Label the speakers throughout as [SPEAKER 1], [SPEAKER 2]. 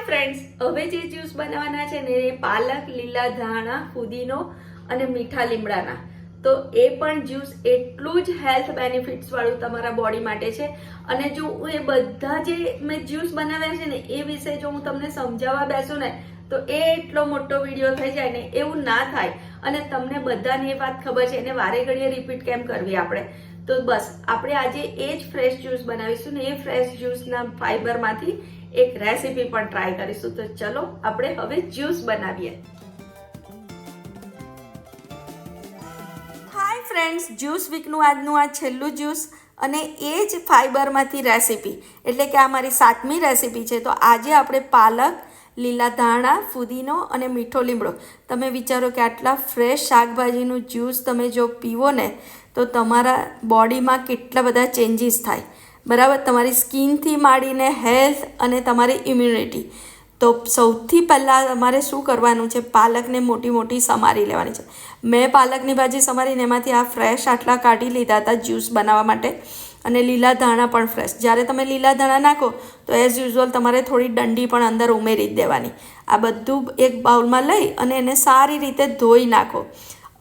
[SPEAKER 1] Friends, હવે જે juice બનાવવાના છે ને એ પાલક, લીલા ધાણા, ફુદીનો અને મીઠા લીમડાના. તો એ પણ જ્યુસ એટલું જ હેલ્થ બેનિફિટ્સ વાળું તમારા બોડી માટે છે. અને જો એ બધા જે મેં જ્યુસ બનાવ્યા છે ને એ વિશે જો હું તમને સમજાવવા બેસું ને તો એ એટલો મોટો વિડીયો થઈ જાય ને, એવું ના થાય. અને તમને બધાને એ વાત ખબર છે, એને વારે ઘડીએ રિપીટ કેમ કરવી આપણે. તો બસ આપણે આજે એ જ ફ્રેશ જ્યુસ બનાવીશું ને એ ફ્રેશ જ્યુસના ફાઈબરમાંથી એક રેસીપી પણ ટ્રાય કરીશું. તો ચલો આપણે હવે જ્યુસ બનાવીએ. હાય ફ્રેન્ડ્સ, જ્યુસ વીકનું આજનું આ છેલ્લું જ્યુસ અને એ જ ફાઈબરમાંથી રેસીપી, એટલે કે આ મારી 7મી રેસીપી છે. તો આજે આપણે પાલક, લીલા ધાણા, ફુદીનો અને મીઠો લીમડો. તમે વિચારો કે આટલા ફ્રેશ શાકભાજીનું જ્યુસ તમે જો પીવો ને તો તમારા બોડીમાં કેટલા બધા ચેન્જીસ થાય, બરાબર. તમારી સ્કિનથી માંડીને હેલ્થ અને તમારી ઇમ્યુનિટી. તો સૌથી પહેલાં તમારે શું કરવાનું છે, પાલકને મોટી મોટી સમારી લેવાની છે. મેં પાલકની ભાજી સમારીને એમાંથી આ ફ્રેશ આટલા કાઢી લીધા હતા જ્યુસ બનાવવા માટે. અને લીલા ધાણા પણ ફ્રેશ. જ્યારે તમે લીલા ધાણા નાખો તો એઝ યુઝ્યુઅલ તમારે થોડી ડંડી પણ અંદર ઉમેરી જ દેવાની. આ બધું એક બાઉલમાં લઈ અને એને સારી રીતે ધોઈ નાખો.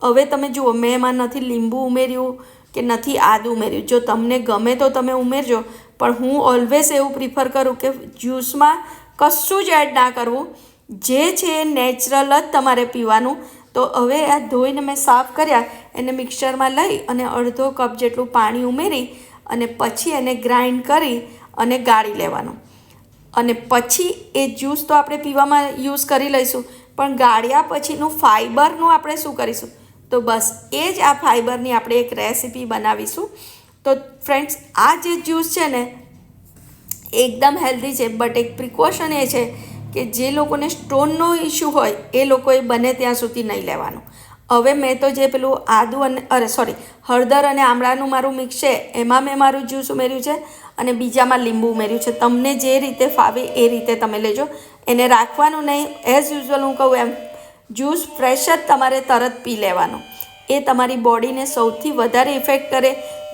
[SPEAKER 1] હવે તમે જુઓ, મેં એમાં નથી લીંબુ ઉમેર્યું કે નથી આદું ઉમેર્યું. જો તમને ગમે તો તમે ઉમેરજો, પણ હું ઓલવેઝ એવું પ્રિફર કરું કે જ્યુસમાં કશું જ એડ ના કરવું. જે છે એ નેચરલ જ તમારે પીવાનું. તો હવે આ ધોઈને મેં સાફ કર્યા, એને મિક્સરમાં લઈ અને અડધો કપ જેટલું પાણી ઉમેરી અને પછી એને ગ્રાઇન્ડ કરી અને ગાળી લેવાનું. અને પછી એ જ્યુસ તો આપણે પીવામાં યુઝ કરી લઈશું, પણ ગાળ્યા પછીનું ફાઈબરનું આપણે શું કરીશું? તો બસ એ જ આ ફાઈબરની આપણે એક રેસીપી બનાવીશું. તો ફ્રેન્ડ્સ, આ જે જ્યુસ છે ને એકદમ હેલ્ધી છે, બટ એક પ્રિકોશન એ છે કે જે લોકોને સ્ટોનનો ઇશ્યુ હોય એ લોકોએ બને ત્યાં સુધી નહીં લેવાનું. હવે મેં તો જે પેલું આદું અને હળદર અને આમળાનું મારું મિક્સ છે એમાં મેં મારું જ્યુસ ઉમેર્યું છે અને બીજામાં લીંબુ ઉમેર્યું છે. તમને જે રીતે ફાવે એ રીતે તમે લેજો. એને રાખવાનું નહીં. એઝ યુઝ્યુઅલ હું કહું એમ જ્યુસ ફ્રેશ જ તમારે તરત પી લેવાનું. એ તમારી બોડીને સૌથી વધારે ઇફેક્ટ કરે.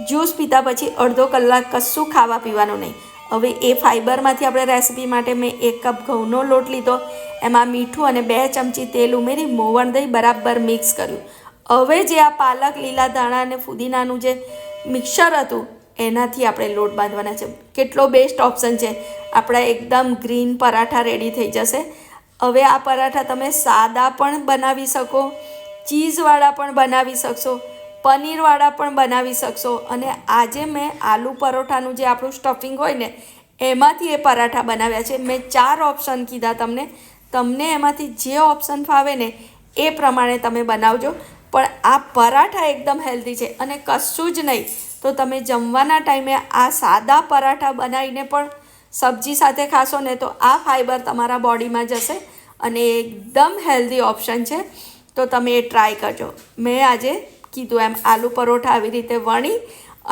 [SPEAKER 1] જ્યુસ પીતા પછી અડધો કલાક કશું ખાવા પીવાનું નહીં. હવે એ ફાઈબરમાંથી આપણે રેસીપી માટે મેં 1 કપ ઘઉંનો લોટ લીધો, એમાં મીઠું અને 2 ચમચી તેલ ઉમેરી મોવણ દહીં બરાબર મિક્સ કર્યું. હવે જે આ પાલક, લીલા ધાણા અને ફુદીનાનું જે મિક્સર હતું એનાથી આપણે લોટ બાંધવાના છે. કેટલો બેસ્ટ ઓપ્શન છે. આપણા એકદમ ગ્રીન પરાઠા રેડી થઈ જશે. હવે આ પરાઠા તમે સાદા પણ બનાવી શકો, ચીઝવાળા પણ બનાવી શકશો, પનીરવાળા પણ બનાવી શકશો. અને આજે મેં આલુ પરોઠાનું જે આપણું સ્ટફિંગ હોય ને એમાંથી એ પરાઠા બનાવ્યા છે. મેં 4 ઓપ્શન કીધા તમને. તમને એમાંથી જે ઓપ્શન ફાવે ને એ પ્રમાણે તમે બનાવજો. પણ આ પરાઠા એકદમ હેલ્ધી છે અને કશું જ નહીં તો તમે જમવાના ટાઈમે આ સાદા પરાઠા બનાવીને પણ સબ્જી સાથે ખાશો ને તો આ ફાઈબર તમારા બોડીમાં જશે અને એકદમ હેલ્ધી ઓપ્શન છે. તો તમે એ ટ્રાય કરજો. મેં આજે કીધું એમ આલુ પરોઠા આવી રીતે વણી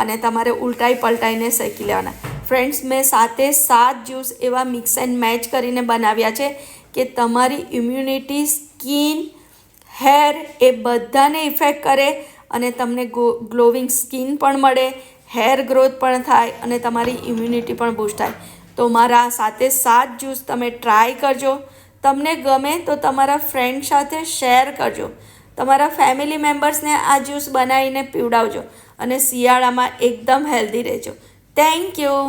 [SPEAKER 1] અને તમારે ઉલટાઈ પલટાઈને શેકી લેવાના. ફ્રેન્ડ્સ, મેં 7 જ્યુસ એવા મિક્સ એન્ડ મેચ કરીને બનાવ્યા છે કે તમારી ઇમ્યુનિટી, સ્કિન, હેર એ બધાને ઇફેક્ટ કરે અને તમને ગ્લોવિંગ સ્કિન પણ મળે, હેર ગ્રોથ પણ થાય અને તમારી ઇમ્યુનિટી પણ બૂસ્ટ થાય. તો મારા 7 જ્યુસ તમે ટ્રાય કરજો. તમને ગમે તો તમારા ફ્રેન્ડ સાથે શેર કરજો. તમારા ફેમિલી મેમ્બર્સને આ જ્યુસ બનાવીને પીવડાવજો અને શિયાળામાં એકદમ હેલ્ધી રહેજો. Thank you.